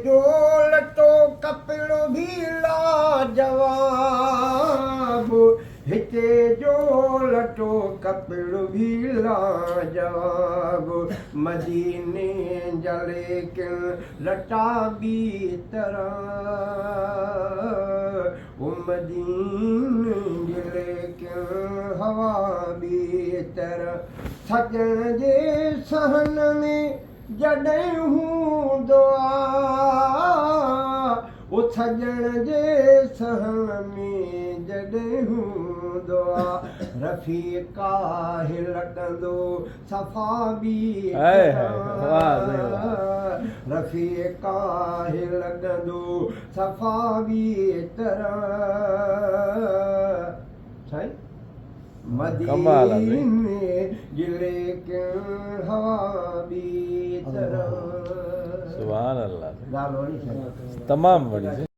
जो लटो कपिड़ो भी लाजवाब, हिते जो लटो कपिड़ो भी लाजवाब, मदीने जा लेकिन लटा बि तरह, ओ मदीने जे लेकिन हवा बि तरह, सजण जे सहन में जॾहिं हूंदो आहे, ओ सजण जे सहन में जॾहिं हूंदो आहे, रफ़ीका लॻंदो सफ़ा बि रफ़ीका लॻंदो सफ़ा बि तरह साईं मदीने जिले के हवा बी तरह। सुभान अल्लाह, गाल वणी तमाम वणी।